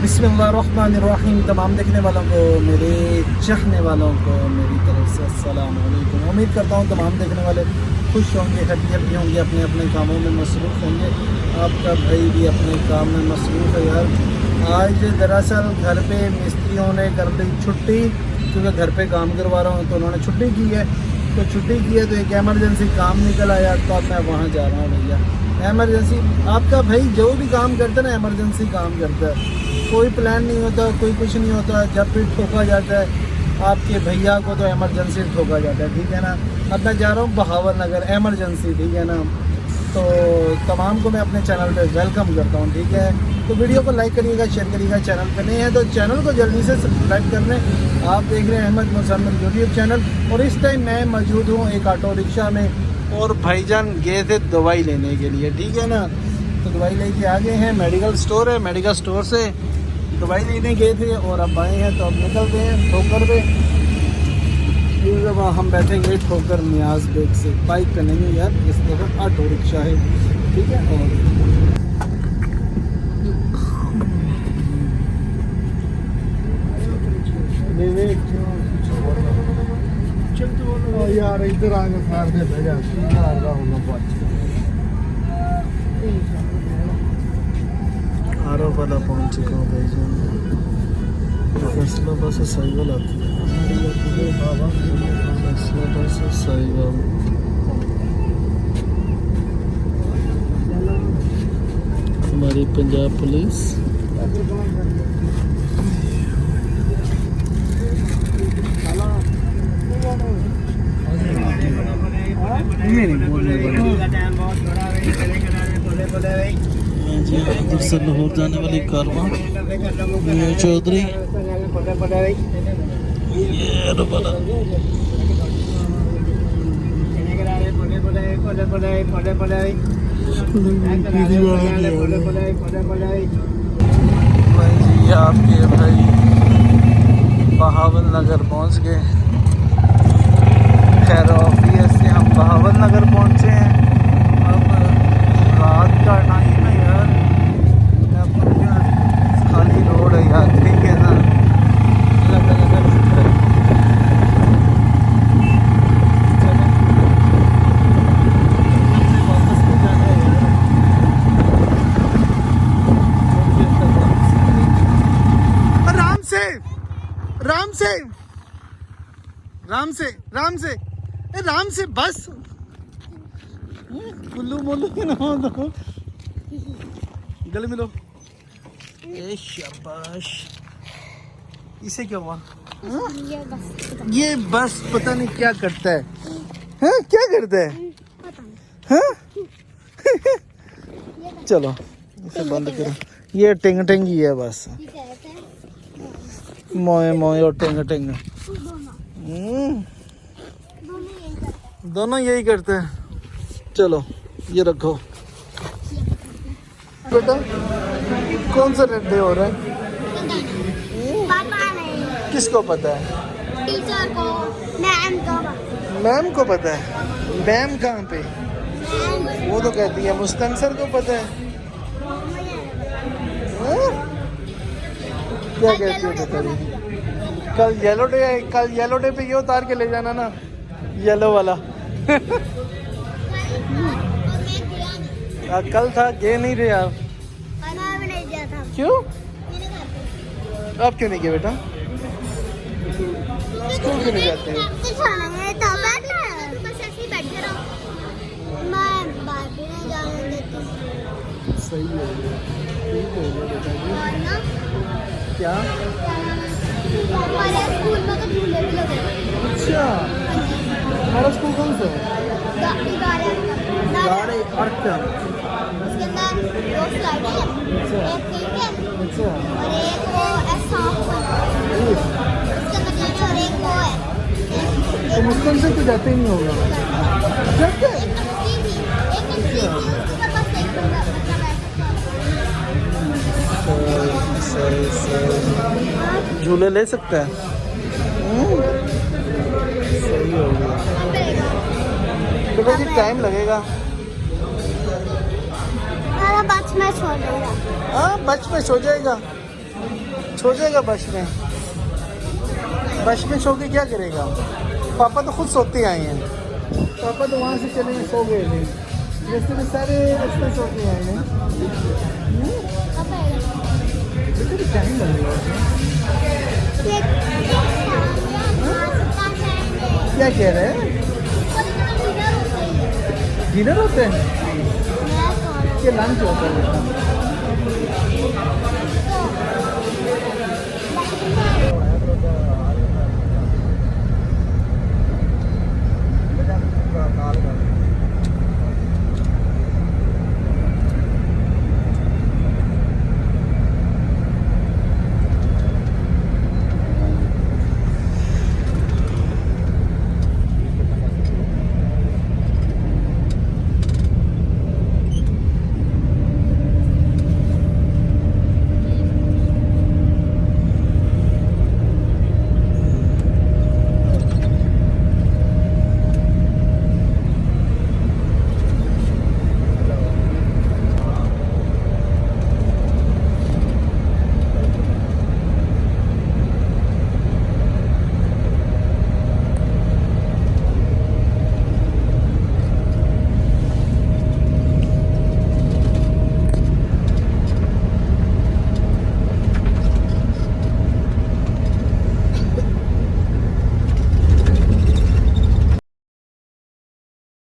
बिस्मिल्लाहिर्रहमानिर्रहीम। तमाम देखने वालों को, मेरे चाहने वालों को मेरी तरफ से अस्सलाम वालेकुम। उम्मीद करता हूँ तमाम देखने वाले खुश होंगे, हैप्पी होंगे, अपने अपने कामों में मसरूफ़ होंगे। आपका भाई भी अपने काम में मसरूफ़ है यार। आज दरअसल घर पे मिस्त्रियों ने कर ली छुट्टी, क्योंकि घर पे काम करवा रहा हूँ तो उन्होंने छुट्टी की है। तो छुट्टी की है तो एक एमरजेंसी काम निकल आया, तो अब मैं वहाँ जा रहा हूँ भैया। एमरजेंसी, आपका भाई जो भी काम करता है ना एमरजेंसी काम करता है। कोई प्लान नहीं होता, कोई कुछ नहीं होता, जब भी ठोका जाता है आपके भैया को तो एमरजेंसी ठोका जाता है, ठीक है ना। अब मैं जा रहा हूँ बहावर नगर एमरजेंसी, ठीक है ना। तो तमाम को मैं अपने चैनल पे वेलकम करता हूँ, ठीक है। तो वीडियो को लाइक करिएगा, शेयर करिएगा। चैनल पे नहीं है तो चैनल को जल्दी से सब्सक्राइब कर लें। आप देख रहे हैं अहमद मुसम्मल यूट्यूब चैनल। और इस टाइम मैं मौजूद हूँ एक ऑटो रिक्शा में, और भाईजान गए थे दवाई लेने के लिए, ठीक है ना। तो दवाई लेके आ गए हैं, मेडिकल स्टोर है, मेडिकल स्टोर से दवाई लेने गए थे और अब आए हैं। तो अब निकलते हैं ठोकर पे। इस दफ़ा हम बैठेंगे ठोकर नियाज बेग से, बाइक पे नहीं यार, इस दफ़ा ऑटो रिक्शा है, ठीक है। और यार इधर आगे फाड़ दे भेजा आरो वाला पहुँच चुका हूँ भाईजान। फैसला बस साइकिल आती है, फैसला बस साइकिल। हमारी पंजाब पुलिस इधर से लाहौर जाने वाली कारवां चौधरी ये आपके भाई बहावल नगर पहुंच गए। खैर ऑफिस से हम बहावल नगर पहुंचे हैं। अब रात का टाइम है यार, खाली रोड है यार, ठीक है ना। राम से राम से राम से राम से राम से बस कुल्लू मोलू के नाम दो, गले मिलो। ए शाबाश। इसे क्या हुआ? ये बस पता नहीं क्या करता है। हाँ क्या करता है? हाँ चलो इसे बंद करो। ये टिंग टिंग ही है बस, मोए मोए और टिंग टिंग। दोनों यही करते हैं। चलो ये रखो बेटा। कौन सा डे हो रहा है? पापा नहीं, किसको पता है? टीचर को, मैम को। मैम को पता है? मैम कहाँ पे? वो तो कहती है मुस्तंसर को पता है। क्या कहती है पता नहीं। कल येलो डे है, कल येलो डे पे ये उतार के ले जाना ना, येलो वाला। कल था, गे नहीं रहे आप? क्यों? आप क्यों नहीं गए बेटा? स्कूल क्यों नहीं जाते हैं? सही है, ठीक है बेटा जी। क्या? हमारे स्कूल में तो झूले भी लगे। अच्छा, हमारा स्कूल कौन सा है? गाड़ी अर्थ। उसके अंदर दो स्लाइड है, एक पिंक है अच्छा, और एक वो ऐसा उसके अंदर जाने, और एक वो है। तो मुस्लिम से तो जाते ही नहीं होगा। जाते हैं? एक नमकीन थी, एक नमकीन थी, उसके पास एक बच्चा बैठा। झूले ले सकता है। सही हो गया बेटा जी, टाइम लगेगा। बच में सो जाएगा। हाँ बच में सो जाएगा। सो जाएगा बस में? बस में सो के क्या करेगा? पापा तो खुद सोते आए हैं। पापा तो वहाँ से चले गए, सो गए थे। रास्ते में सारे रास्ते सो के आए हैं। बेटे तो टाइम लगेगा उसमें। क्या कह रहे हैं? डिनर होते हैं? ये लंच होता है।